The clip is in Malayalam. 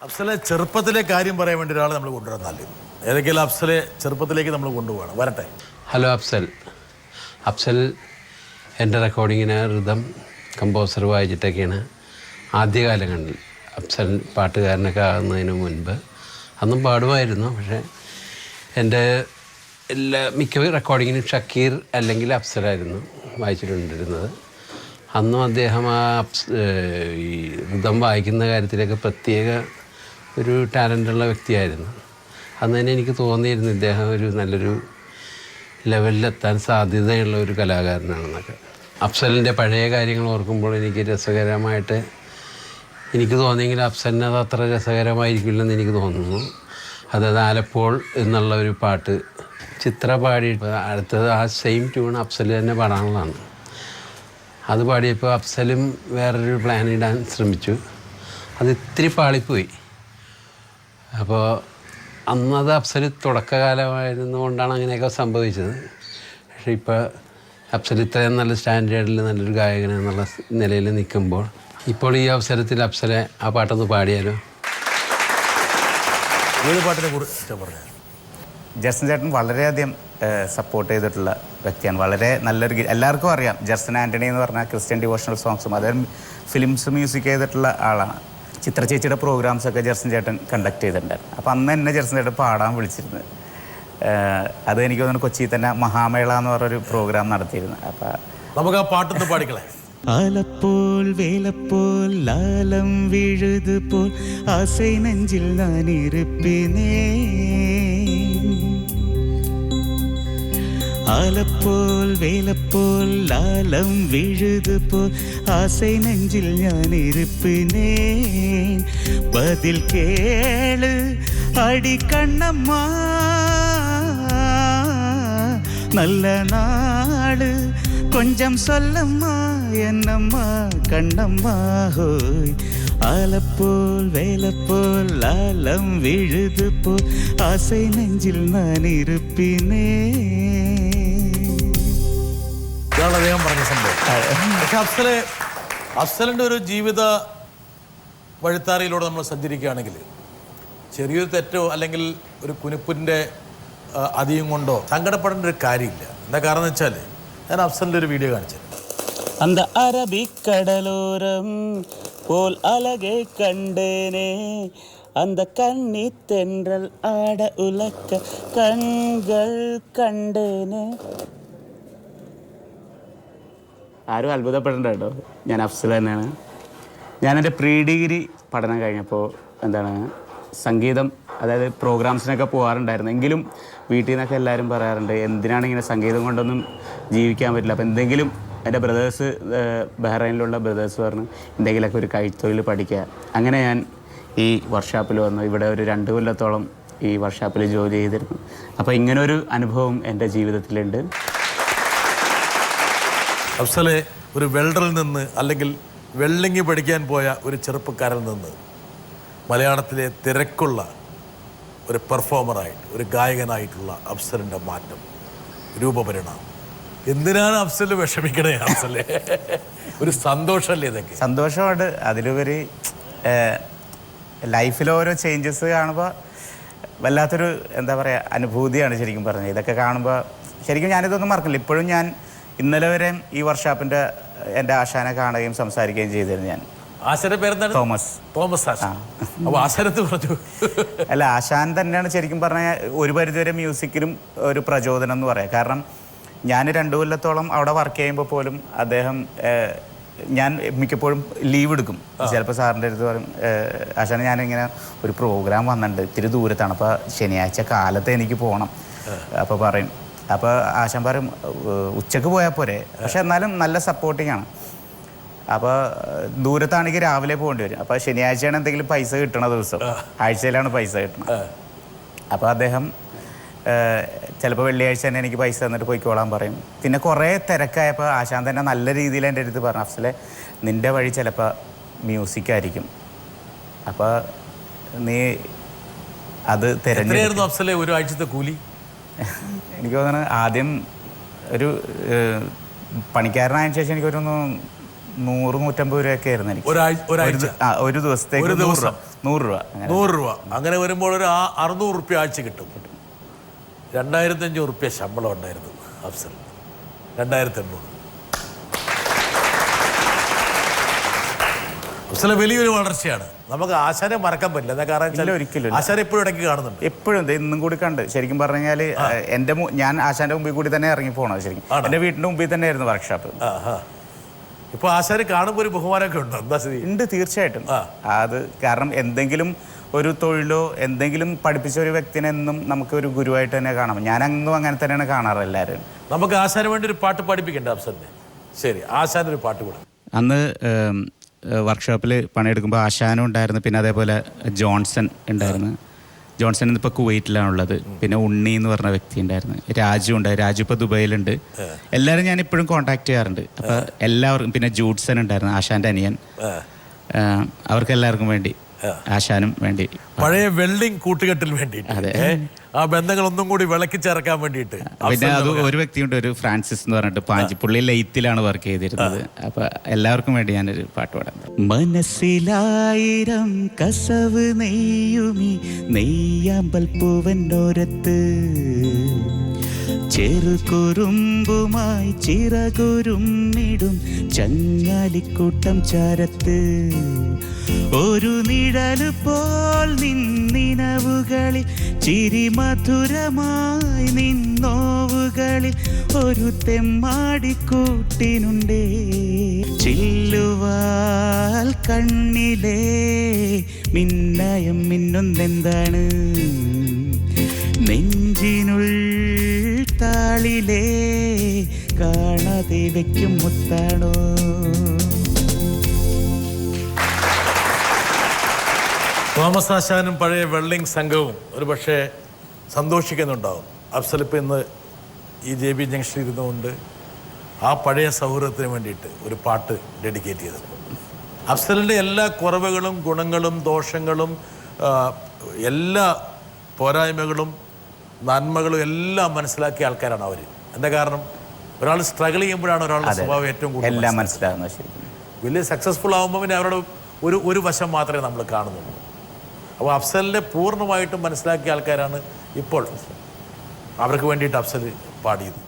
അഫ്സലെ ചെറുപ്പത്തിലെ കാര്യം പറയാൻ വേണ്ടി ഒരാളെ നമ്മൾ കൊണ്ടുവരുന്നല്ലേ ഏതൊക്കെയാലും അഫ്സലെ ചെറുപ്പത്തിലേക്ക് നമ്മൾ കൊണ്ടുപോകണം. വരട്ടെ. ഹലോ അഫ്സൽ എൻ്റെ റെക്കോർഡിങ്ങിന് റിതം കമ്പോസർ വായിച്ചിട്ടൊക്കെയാണ് ആദ്യകാലങ്ങളിൽ അഫ്സൽ പാട്ടുകാരനൊക്കെ ആകുന്നതിന് മുൻപ്. അന്നും പാടുമായിരുന്നു. പക്ഷേ എൻ്റെ മിക്ക റെക്കോർഡിങ്ങിനും ഷക്കീർ അല്ലെങ്കിൽ അഫ്സലായിരുന്നു വായിച്ചിട്ടുണ്ടിരുന്നത്. അന്നും അദ്ദേഹം ഈ റിതം വായിക്കുന്ന കാര്യത്തിലൊക്കെ പ്രത്യേക ഒരു ടാലൻ്റുള്ള വ്യക്തിയായിരുന്നു. അന്ന് തന്നെ എനിക്ക് തോന്നിയിരുന്നു ഇദ്ദേഹം ഒരു നല്ലൊരു ലെവലിലെത്താൻ സാധ്യതയുള്ള ഒരു കലാകാരനാണെന്നൊക്കെ. അഫ്സലിൻ്റെ പഴയ കാര്യങ്ങൾ ഓർക്കുമ്പോൾ എനിക്ക് രസകരമായിട്ട് എനിക്ക് തോന്നിയെങ്കിൽ അഫ്സലിന് അത് അത്ര രസകരമായിരിക്കില്ലെന്ന് എനിക്ക് തോന്നുന്നു. അതായത് ആലപ്പോൾ എന്നുള്ള ഒരു പാട്ട് ചിത്ര പാടി അടുത്തത് ആ സെയിം ട്യൂൺ അഫ്സൽ തന്നെ പാടാനുള്ളതാണ്. അത് പാടിയപ്പോൾ അഫ്സലും വേറൊരു പ്ലാൻ ഇടാൻ ശ്രമിച്ചു. അത് ഇത്തിരി പാളിപ്പോയി. അപ്പോൾ അന്നത് അഫ്സൽ തുടക്കകാലമായിരുന്നുകൊണ്ടാണ് അങ്ങനെയൊക്കെ സംഭവിച്ചത്. പക്ഷേ ഇപ്പോൾ അഫ്സൽ ഇത്രയും നല്ല സ്റ്റാൻഡേർഡിൽ നല്ലൊരു ഗായകൻ എന്നുള്ള നിലയിൽ നിൽക്കുമ്പോൾ ഇപ്പോൾ ഈ അവസരത്തിൽ അഫ്സലെ ആ പാട്ടൊന്ന് പാടിയാലോ? ഏത് പാട്ടിനെ കുറിച്ച് പറഞ്ഞു? ജസ്റ്റിൻ ചേട്ടൻ വളരെയധികം സപ്പോർട്ട് ചെയ്തിട്ടുള്ള വ്യക്തിയാണ്. വളരെ നല്ലൊരു എല്ലാവർക്കും അറിയാം ജസ്റ്റിൻ ആൻ്റണി എന്ന് പറഞ്ഞാൽ ക്രിസ്ത്യൻ ഡിവോഷണൽ സോങ്സും അതായത് ഫിലിംസ് മ്യൂസിക് ചെയ്തിട്ടുള്ള ആളാണ്. ചിത്ര ചേച്ചിയുടെ പ്രോഗ്രാംസൊക്കെ ജസ്റ്റിൻ ചേട്ടൻ കണ്ടക്ട് ചെയ്തിട്ടുണ്ടായിരുന്നു. അപ്പോൾ അന്ന് എന്നെ ജസ്റ്റിൻ ചേട്ടൻ പാടാൻ വിളിച്ചിരുന്നത്. അത് എനിക്ക് തോന്നുന്നു കൊച്ചിയിൽ തന്നെ മഹാമേള എന്ന് പറഞ്ഞൊരു പ്രോഗ്രാം നടത്തിയിരുന്നു. അപ്പോൾ നമുക്ക് ആ പാട്ടൊന്ന് പാടിക്കളെ. ആലപ്പോൾ വേലപ്പോൾ ലാലം വിഴുത് പോൽ ആസை நெஞ்சில் நான் இருப்பினேன். ആലപ്പോൾ വേലപ്പോൾ ലാലം വിഴുത് പോൽ ആസை நெஞ்சில் ഞാൻ இருப்பினேன். பதிൽ കേള് അടി കണ്ണമ്മ നല്ല നാള് கொஞ்சம் சொல்லம்மா என்னம்மா கண்ணம்மா ஹோய். ஆலப்போல் வேலப்போல் லாலம் விழுது போல் ஆசை நெஞ்சில் நான் இருப்பினே. ഇതാണ് അദ്ദേഹം പറഞ്ഞ സംഭവം. പക്ഷെ അഫ്സലിൻ്റെ ഒരു ജീവിത വഴിത്താരയിലൂടെ നമ്മൾ സഞ്ചരിക്കുകയാണെങ്കിൽ ചെറിയൊരു തെറ്റോ അല്ലെങ്കിൽ ഒരു കുനിപ്പിൻ്റെ അധികം കൊണ്ടോ സങ്കടപ്പെടേണ്ട ഒരു കാര്യമില്ല. എന്താ കാരണം എന്ന് വെച്ചാൽ ഞാൻ അഫ്സലിൻ്റെ ഒരു വീഡിയോ കാണിച്ചത്. அந்த அரபிக்கடலோரம் போல் அழகே கண்டேனே. அந்த கண்ணி தென்றல் ஆட உலக்க കൺകൾ കണ്ടേനെ. ആരും അത്ഭുതപ്പെടേണ്ട കേട്ടോ, ഞാൻ അഫ്സൽ തന്നെയാണ്. ഞാൻ എൻ്റെ പ്രീ ഡിഗ്രി പഠനം കഴിഞ്ഞപ്പോൾ സംഗീതം അതായത് പ്രോഗ്രാംസിനൊക്കെ പോകാറുണ്ടായിരുന്നു. എങ്കിലും വീട്ടിൽ നിന്നൊക്കെ എല്ലാവരും പറയാറുണ്ട് എന്തിനാണ് ഇങ്ങനെ സംഗീതം കൊണ്ടൊന്നും ജീവിക്കാൻ പറ്റില്ല. അപ്പോൾ എന്തെങ്കിലും എൻ്റെ ബ്രദേഴ്സ് ബഹ്റൈനിലുള്ള ബ്രദേഴ്സ് പറഞ്ഞു എന്തെങ്കിലുമൊക്കെ ഒരു കൈത്തൊഴിൽ പഠിക്കുക. അങ്ങനെ ഞാൻ ഈ വർക്ക്ഷോപ്പിൽ വന്നു. ഇവിടെ ഒരു 2 കൊല്ലത്തോളം ഈ വർക്ക്ഷോപ്പിൽ ജോലി ചെയ്തിരുന്നു. അപ്പോൾ ഇങ്ങനൊരു അനുഭവം എൻ്റെ ജീവിതത്തിലുണ്ട്. അഫ്സലെ ഒരു വെൽഡറിൽ നിന്ന് അല്ലെങ്കിൽ വെൽഡിങ് പഠിക്കാൻ പോയ ഒരു ചെറുപ്പക്കാരിൽ നിന്ന് മലയാളത്തിലെ തിരക്കുള്ള ഒരു പെർഫോമറായിട്ട് ഒരു ഗായകനായിട്ടുള്ള അഫ്സലിൻ്റെ മാറ്റം രൂപപരിണാമം. എന്തിനാണ് അഫ്സൽ വിഷമിക്കണേ? അഫ്സലെ ഒരു സന്തോഷമല്ലേ ഇതൊക്കെ? സന്തോഷമുണ്ട്. അതിലുപരി ലൈഫിൽ ഓരോ ചേഞ്ചസ് കാണുമ്പോൾ വല്ലാത്തൊരു എന്താ പറയുക അനുഭൂതിയാണ് ശരിക്കും പറഞ്ഞത്. ഇതൊക്കെ കാണുമ്പോൾ ശരിക്കും ഞാനിതൊന്നും മറക്കില്ല. ഇപ്പോഴും ഞാൻ ഇന്നലെ വരെ ഈ വർക്ക്ഷോപ്പിൻ്റെ എൻ്റെ ആശാനെ കാണുകയും സംസാരിക്കുകയും ചെയ്തിരുന്നു. ഞാൻ ആശാന്റെ പേരെന്താണ്? തോമസ് ആശാൻ. അപ്പോൾ ആശാനത്ത് പറഞ്ഞു അല്ല, ആശാൻ തന്നെയാണ് ശരിക്കും പറഞ്ഞാൽ ഒരു പരിധിവരെ മ്യൂസിക്കിലും ഒരു പ്രചോദനം എന്ന് പറയാം. കാരണം ഞാൻ 2 കൊല്ലത്തോളം അവിടെ വർക്ക് ചെയ്യുമ്പോൾ പോലും അദ്ദേഹം ഞാൻ മിക്കപ്പോഴും ലീവ് എടുക്കും. ചിലപ്പോൾ സാറിൻ്റെ അടുത്ത് പറയും ആശാനെ ഞാനിങ്ങനെ ഒരു പ്രോഗ്രാം വന്നിട്ടുണ്ട്, ഇത്തിരി ദൂരത്താണ്, അപ്പോൾ ശനിയാഴ്ച കാലത്ത് എനിക്ക് പോകണം. അപ്പോൾ പറയും, അപ്പോൾ ആശാൻ പറയും ഉച്ചക്ക് പോയാൽ പോരെ. പക്ഷെ എന്നാലും നല്ല സപ്പോർട്ടിങ് ആണ്. അപ്പോൾ ദൂരത്താണെങ്കിൽ രാവിലെ പോകേണ്ടി വരും. അപ്പോൾ ശനിയാഴ്ചയാണ് എന്തെങ്കിലും പൈസ കിട്ടണ ദിവസം, ആഴ്ചയിലാണ് പൈസ കിട്ടണത്. അപ്പോൾ അദ്ദേഹം ചിലപ്പോൾ വെള്ളിയാഴ്ച തന്നെ എനിക്ക് പൈസ തന്നിട്ട് പോയിക്കോളാൻ പറയും. പിന്നെ കുറേ തിരക്കായപ്പോൾ ആശാൻ തന്നെ നല്ല രീതിയിൽ എൻ്റെ അടുത്ത് പറഞ്ഞു, അഫ്സലെ നിൻ്റെ വഴി ചിലപ്പോൾ മ്യൂസിക്കായിരിക്കും, അപ്പോൾ നീ അത് തിരഞ്ഞെടുക്കും. അഫ്സലെ ഒരു ആഴ്ചത്തെ കൂലി എനിക്ക് തോന്നുന്നു ആദ്യം ഒരു പണിക്കാരനായതിനു ശേഷം എനിക്കൊരു 100-150 രൂപയൊക്കെ ആയിരുന്നു എനിക്ക് ഒരു ദിവസത്തേക്ക്. 100 രൂപ. 100 രൂപ. അങ്ങനെ വരുമ്പോൾ ഒരു 600 റുപ്യ ആഴ്ച കിട്ടും. 2500 റുപ്യ ശമ്പളം ഉണ്ടായിരുന്നു അഫ്സൽ. 2800. അഫ്സലെ വലിയൊരു വളർച്ചയാണ്. നമുക്ക് ആശാനെ മറക്കാൻ പറ്റില്ല. എന്താ കാരണം ഒരിക്കലും ആശാനെ എപ്പോഴും ഇടയ്ക്ക് കാണുന്നുണ്ട്. എപ്പോഴും ഇന്നും കൂടി കണ്ട് ശരിക്കും പറഞ്ഞു കഴിഞ്ഞാൽ ഞാൻ ആശാന്റെ മുമ്പിൽ കൂടി തന്നെ ഇറങ്ങി പോകണം. ശരിക്കും എൻ്റെ വീടിൻ്റെ മുമ്പിൽ തന്നെ ആയിരുന്നു വർക്ക്ഷോപ്പ്. ഇപ്പൊ ആശാനെ കാണുമ്പോൾ ഒരു ബഹുമാനമൊക്കെ ഉണ്ടോ? എന്താ സ്ഥിതി? ഉണ്ട്, തീർച്ചയായിട്ടും. അത് കാരണം എന്തെങ്കിലും ഒരു തൊഴിലോ എന്തെങ്കിലും പഠിപ്പിച്ച ഒരു വ്യക്തിനെ എന്നും നമുക്ക് ഒരു ഗുരുവായിട്ട് തന്നെ കാണാം. ഞാൻ അന്നും അങ്ങനെ തന്നെയാണ് കാണാറ് എല്ലാവരും. നമുക്ക് ആശാന് വേണ്ടി ഒരു പാട്ട് പഠിപ്പിക്കണ്ടേ അഫ്സലിനെ? ശരി, ആശാനൊരു പാട്ട് കൂടെ. അന്ന് വർക്ക്ഷോപ്പിൽ പണിയെടുക്കുമ്പോൾ ആശാനും ഉണ്ടായിരുന്നു, പിന്നെ അതേപോലെ ജോൺസൺ ഉണ്ടായിരുന്നു. ജോൺസൺ ഇന്നിപ്പോൾ കുവൈറ്റിലാണുള്ളത്. പിന്നെ ഉണ്ണി എന്ന് പറഞ്ഞ വ്യക്തി ഉണ്ടായിരുന്നു. രാജു ഉണ്ട്. രാജു ഇപ്പോൾ ദുബൈയിലുണ്ട്. എല്ലാവരും ഞാൻ ഇപ്പോഴും കോൺടാക്ട് ചെയ്യാറുണ്ട്. അപ്പോൾ എല്ലാവർക്കും, പിന്നെ ജൂഡ്സൺ ഉണ്ടായിരുന്നു, ആശാൻ്റെ അനിയൻ. അവർക്ക് എല്ലാവർക്കും വേണ്ടി, ആശാനും വേണ്ടി, പഴയ വെൽഡിംഗ് കൂട്ടുകെട്ടിൽ വേണ്ടിയിട്ട്, ആ ബന്ധങ്ങളൊന്നും കൂടി വിളക്കി ചേർക്കാൻ വേണ്ടിയിട്ട്. പിന്നെ അത് ഒരു വ്യക്തിയുണ്ട്, ഒരു ഫ്രാൻസിസ് എന്ന് പറഞ്ഞിട്ട് പാഞ്ചിപ്പുള്ളി ലെയ്ത്തിലാണ് വർക്ക് ചെയ്തിരുന്നത്. അപ്പൊ എല്ലാവർക്കും വേണ്ടി ഞാനൊരു പാട്ട് പാടാം. മനസ്സിലായിരം കസവ് നെയ്യുമി നെയ്യാമ്പൽ പൂവനോരത്ത്, ചെറുകുറുമ്പുമായി ചിറകുരുമ്മിടും ചങ്ങാലിക്കൂട്ടം ചാരത്ത്, ഒരു നിഴല് പോൽ നിന്നിനവുകളിൽ ചിരി മധുരമായി നിന്നോവുകളിൽ ഒരു തെമ്മാടിക്കൂട്ടിനുണ്ടേ, ചില്ലുവാൽ കണ്ണിലേ മിന്നയം മിന്നുന്നെന്താണ്, നെഞ്ചിനുൾ താളിലേ കാണാതെ വയ്ക്കും മുത്താണോ. തോമസ് ആശാനും പഴയ വെള്ളിംഗ് സംഘവും ഒരു പക്ഷേ സന്തോഷിക്കുന്നുണ്ടാവും. അഫ്സൽ ഇപ്പം ഇന്ന് ഈ JB ജംഗ്ഷനിൽ ഇരുന്നുകൊണ്ട് ആ പഴയ സൗഹൃദത്തിന് വേണ്ടിയിട്ട് ഒരു പാട്ട് ഡെഡിക്കേറ്റ് ചെയ്തത്. അഫ്സലിൻ്റെ എല്ലാ കുറവുകളും ഗുണങ്ങളും ദോഷങ്ങളും എല്ലാ പോരായ്മകളും നന്മകളും എല്ലാം മനസ്സിലാക്കിയ ആൾക്കാരാണ് അവർ. എന്താ കാരണം, ഒരാൾ സ്ട്രഗിൾ ചെയ്യുമ്പോഴാണ് ഒരാളുടെ സ്വഭാവം ഏറ്റവും കൂടുതൽ എല്ലാം മനസ്സിലാകുന്നത്. ശരി, വലിയ സക്സസ്ഫുൾ ആകുമ്പോൾ പിന്നെ അവരുടെ ഒരു വശം മാത്രമേ നമ്മൾ കാണുന്നുള്ളൂ. അപ്പോൾ അഫ്സലിനെ പൂർണ്ണമായിട്ടും മനസ്സിലാക്കിയ ആൾക്കാരാണ് ഇപ്പോൾ. അവർക്ക് വേണ്ടിയിട്ട് അഫ്സൽ പാടിയത്.